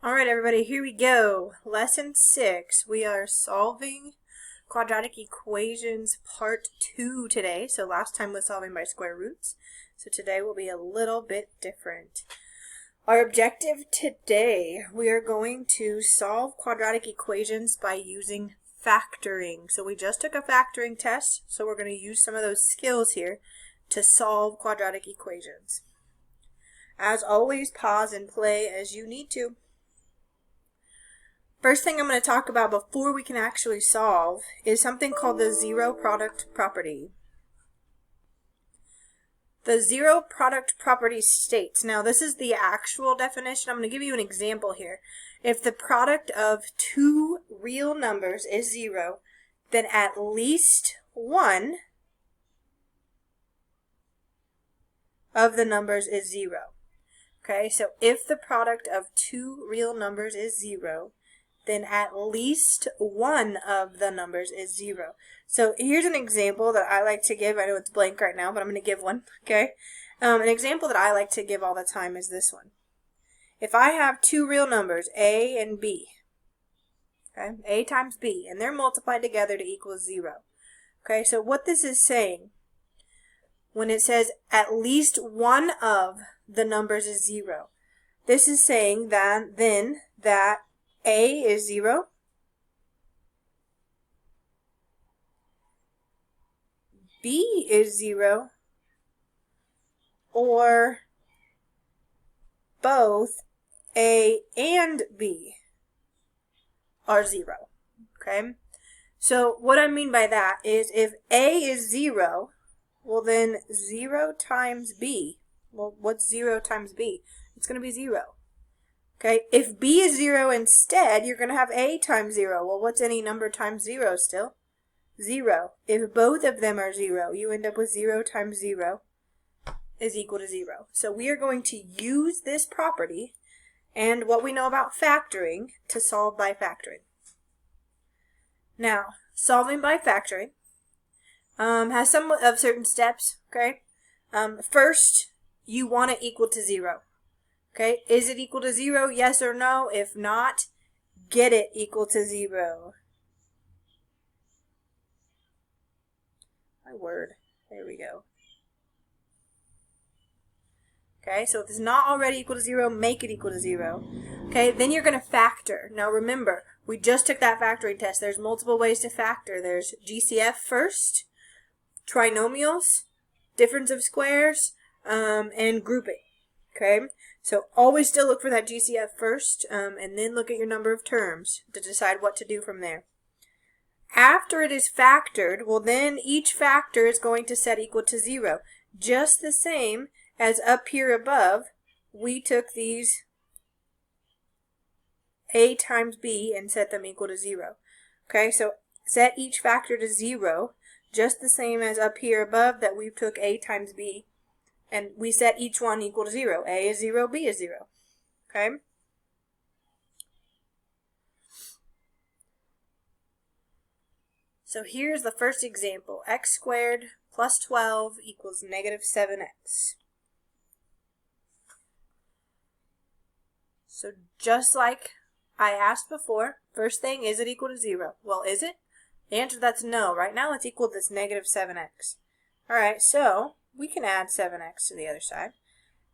Alright everybody, here we go. Lesson 6. We are solving quadratic equations part 2 today. So last time was solving by square roots. So today will be a little bit different. Our objective today, we are going to solve quadratic equations by using factoring. So we just took a factoring test, so we're going to use some of those skills here to solve quadratic equations. As always, pause and play as you need to. First thing I'm going to talk about before we can actually solve is something called the zero product property. The zero product property states, now this is the actual definition, I'm going to give you an example here. If the product of two real numbers is 0, then at least one of the numbers is 0. Okay, so if the product of two real numbers is 0, then at least one of the numbers is 0. So here's an example that I like to give. I know it's blank right now, but I'm going to give one, okay? An example that I like to give all the time is this one. If I have two real numbers, A and B, okay, A times B, and they're multiplied together to equal 0. Okay, so what this is saying, when it says at least one of the numbers is 0, this is saying that then that A is 0, B is 0, or both A and B are 0. Okay? So what I mean by that is if A is 0, well then 0 times B, well what's 0 times B? It's going to be 0. Okay, if B is 0 instead, you're going to have A times 0. Well, what's any number times 0 still? 0. If both of them are 0, you end up with 0 times 0 is equal to 0. So we are going to use this property and what we know about factoring to solve by factoring. Now, solving by factoring has some of certain steps, okay? First, you want it equal to 0. Okay, is it equal to 0? Yes or no? If not, get it equal to 0. My word. There we go. Okay, so if it's not already equal to 0, make it equal to 0. Okay, then you're going to factor. Now remember, we just took that factoring test. There's multiple ways to factor. There's GCF first, trinomials, difference of squares, and grouping. Okay, so always still look for that GCF first, and then look at your number of terms to decide what to do from there. After it is factored, well then each factor is going to set equal to 0. Just the same as up here above, we took these A times B and set them equal to 0. Okay, so set each factor to 0, just the same as up here above that we took A times B. And we set each one equal to 0. A is 0, B is 0. Okay? So here's the first example. X squared plus 12 equals negative 7x. So just like I asked before, first thing, is it equal to 0? Well, is it? The answer to that's no. Right now it's equal to this negative 7x. Alright, so we can add 7x to the other side.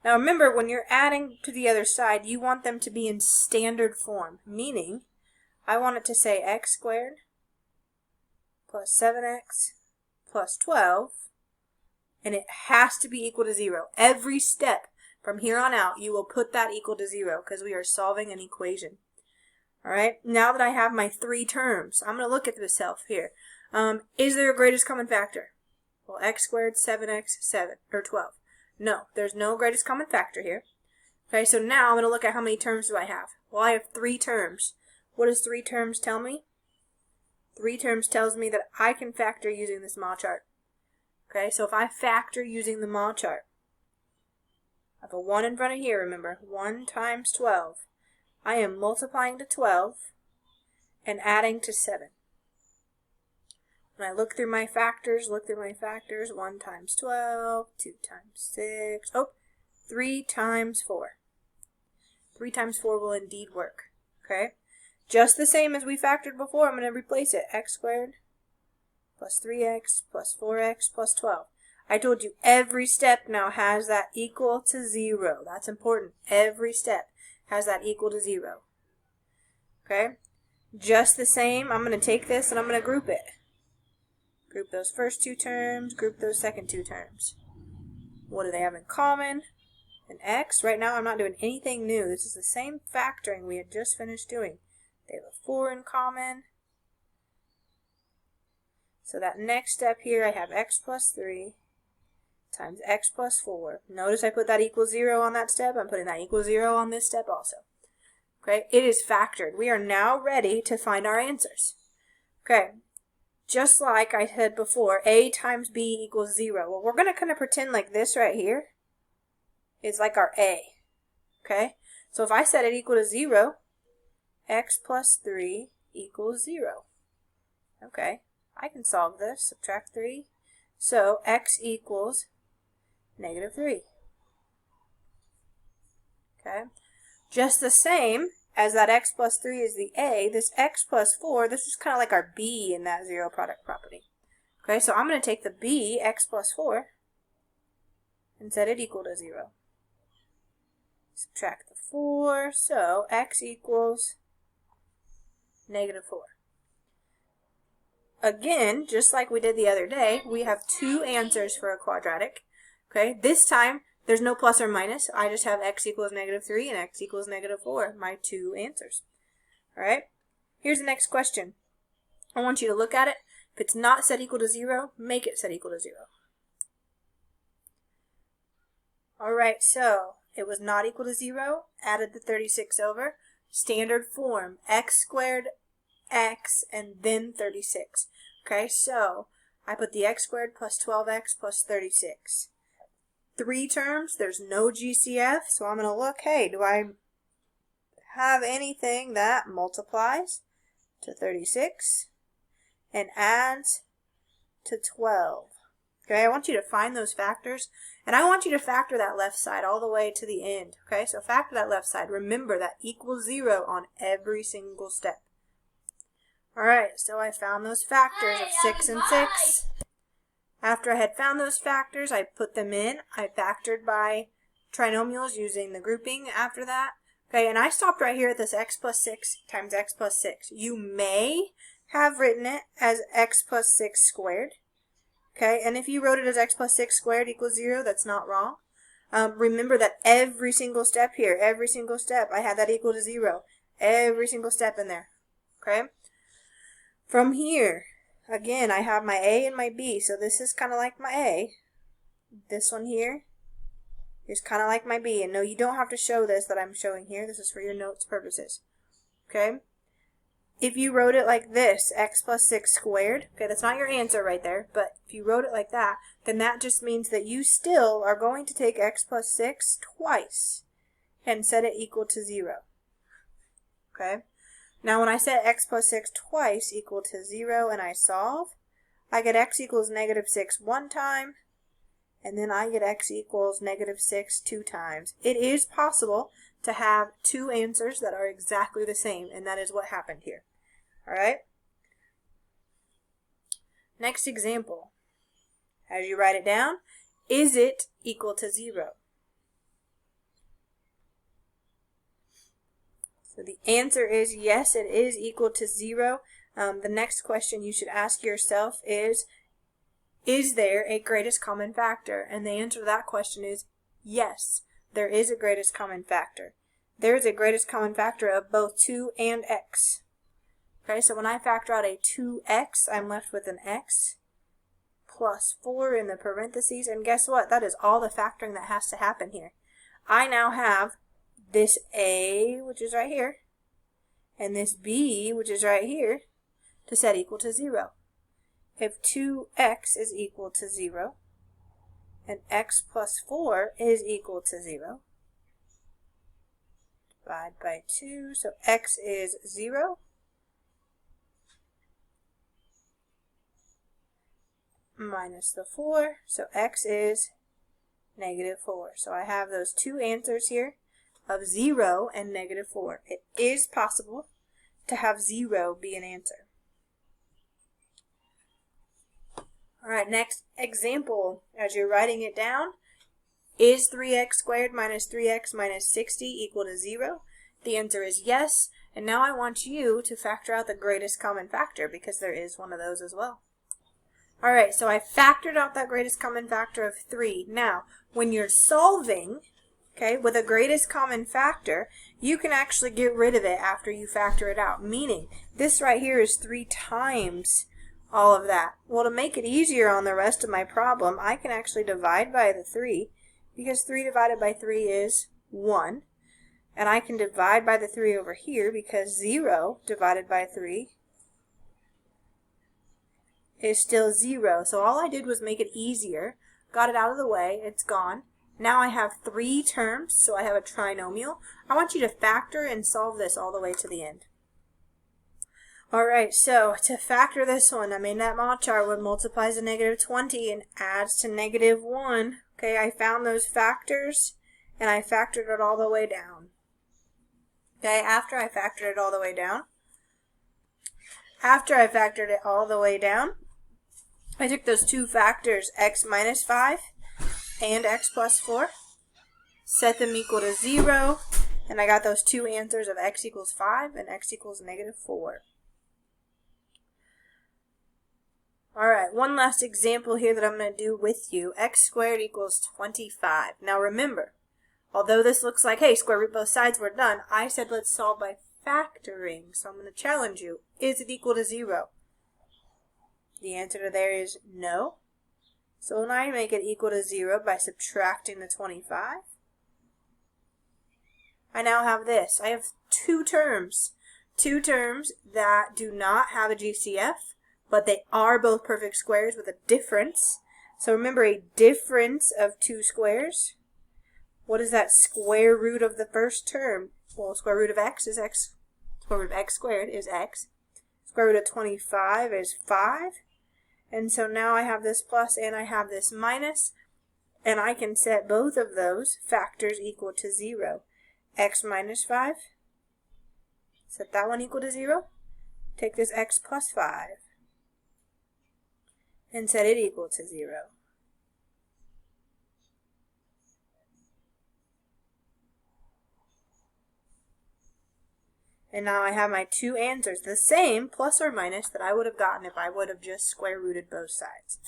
Now remember, when you're adding to the other side, you want them to be in standard form, meaning I want it to say x squared plus 7x plus 12, and it has to be equal to 0. Every step from here on out, you will put that equal to 0 because we are solving an equation. Alright, now that I have my three terms, I'm going to look at myself here. Is there a greatest common factor? Well, x squared, 7x, 7, or 12. No, there's no greatest common factor here. Okay, so now I'm going to look at how many terms do I have. Well, I have 3 terms. What does 3 terms tell me? 3 terms tells me that I can factor using this mile chart. Okay, so if I factor using the mile chart, I have a 1 in front of here, remember. 1 times 12. I am multiplying to 12 and adding to 7. When I look through my factors, 1 times 12, 2 times 6, 3 times 4. 3 times 4 will indeed work. Okay? Just the same as we factored before, I'm going to replace it. X squared plus 3x plus 4x plus 12. I told you every step now has that equal to 0. That's important. Every step has that equal to 0. Okay? Just the same, I'm going to take this and I'm going to group it. Group those first 2 terms, group those second 2 terms. What do they have in common? An x. Right now I'm not doing anything new. This is the same factoring we had just finished doing. They have a 4 in common. So that next step here, I have x plus 3 times x plus 4. Notice I put that equals 0 on that step. I'm putting that equals 0 on this step also. Okay, it is factored. We are now ready to find our answers. Okay, just like I said before, a times b equals 0. Well, we're going to kind of pretend like this right here is like our a. Okay, so if I set it equal to 0, x plus 3 equals 0. Okay, I can solve this. Subtract 3. So x equals negative 3. Okay, just the same as that x plus 3 is the a, this x plus 4, this is kind of like our b in that zero product property. Okay, so I'm going to take the b, x plus 4, and set it equal to 0. Subtract the 4, so x equals negative 4. Again, just like we did the other day, we have 2 answers for a quadratic. Okay, this time there's no plus or minus. I just have x equals negative 3 and x equals negative 4, my 2 answers. Alright, here's the next question. I want you to look at it. If it's not set equal to 0, make it set equal to 0. Alright, so it was not equal to 0, added the 36 over. Standard form, x squared, x, and then 36. Okay, so I put the x squared plus 12x plus 36. 3 terms, there's no GCF, so I'm going to look, hey, do I have anything that multiplies to 36 and adds to 12? Okay, I want you to find those factors, and I want you to factor that left side all the way to the end. Okay, so factor that left side. Remember that equals 0 on every single step. Alright, so I found those factors of 6 and 6. After I had found those factors, I put them in. I factored by trinomials using the grouping after that. Okay, and I stopped right here at this x plus 6 times x plus 6. You may have written it as x plus 6 squared. Okay, and if you wrote it as x plus 6 squared equals 0, that's not wrong. Remember that every single step here, every single step, I had that equal to 0. Every single step in there. Okay? From here, again, I have my A and my B, so this is kind of like my A. This one here is kind of like my B. And no, you don't have to show this that I'm showing here. This is for your notes purposes. Okay? If you wrote it like this, x plus 6 squared, okay, that's not your answer right there, but if you wrote it like that, then that just means that you still are going to take x plus 6 twice and set it equal to 0. Okay? Now when I set x plus 6 twice equal to 0 and I solve, I get x equals negative 6 one time, and then I get x equals negative 6 two times. It is possible to have 2 answers that are exactly the same, and that is what happened here. Alright? Next example. As you write it down, is it equal to 0? So the answer is yes, it is equal to 0. The next question you should ask yourself is there a greatest common factor? And the answer to that question is yes, there is a greatest common factor. There is a greatest common factor of both 2 and x. Okay, so when I factor out a 2x, I'm left with an x plus 4 in the parentheses. And guess what? That is all the factoring that has to happen here. I now have this a, which is right here, and this b, which is right here, to set equal to 0. If 2x is equal to 0, and x plus 4 is equal to 0, divide by 2, so x is 0, minus the 4, so x is negative 4. So I have those 2 answers here. of 0 and negative 4. It is possible to have 0 be an answer. Alright, next example, as you're writing it down, is 3x squared minus 3x minus 60 equal to 0? The answer is yes, and now I want you to factor out the greatest common factor because there is one of those as well. Alright, so I factored out that greatest common factor of 3. Now, when you're solving, okay, with a greatest common factor, you can actually get rid of it after you factor it out, meaning this right here is 3 times all of that. Well, to make it easier on the rest of my problem, I can actually divide by the 3, because 3 divided by 3 is 1. And I can divide by the 3 over here, because 0 divided by 3 is still 0. So all I did was make it easier, got it out of the way, it's gone. Now I have 3 terms, so I have a trinomial. I want you to factor and solve this all the way to the end. Alright, so to factor this one, I made that mod chart what multiplies to negative 20 and adds to negative 1. Okay, I found those factors and I factored it all the way down. Okay, after I factored it all the way down, I took those two factors, x minus 5 and x plus 4, set them equal to 0, and I got those two answers of x equals 5 and x equals negative 4. Alright, one last example here that I'm going to do with you. X squared equals 25. Now remember, although this looks like, hey, square root both sides, we're done, I said let's solve by factoring. So I'm going to challenge you. Is it equal to 0? The answer to there is no. So when I make it equal to 0 by subtracting the 25, I now have this. I have two terms that do not have a GCF, but they are both perfect squares with a difference. So remember, a difference of two squares. What is that? Square root of the first term. Well, square root of x is x. Square root of x squared is x. Square root of 25 is 5. And so now I have this plus and I have this minus. And I can set both of those factors equal to 0. X minus 5. Set that one equal to 0. Take this x plus 5. And set it equal to 0. And now I have my two answers, the same, plus or minus, that I would have gotten if I would have just square rooted both sides.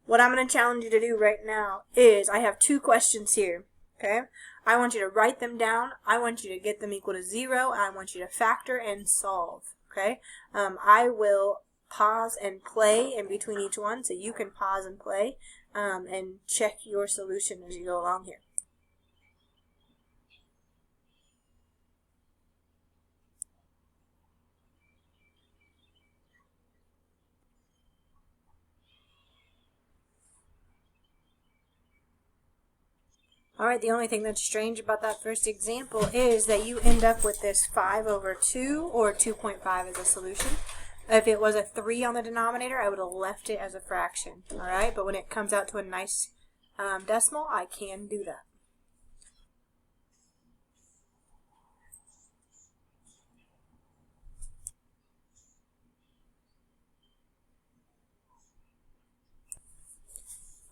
What I'm going to challenge you to do right now is, I have two questions here, okay? I want you to write them down, I want you to get them equal to 0, and I want you to factor and solve, okay? I will pause and play in between each one, so you can pause and play and check your solution as you go along here. Alright, the only thing that's strange about that first example is that you end up with this 5 over 2 or 2.5 as a solution. If it was a 3 on the denominator, I would have left it as a fraction. Alright, but when it comes out to a nice decimal, I can do that.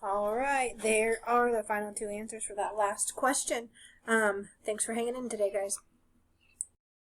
Alright, there are the final two answers for that last question. Thanks for hanging in today, guys.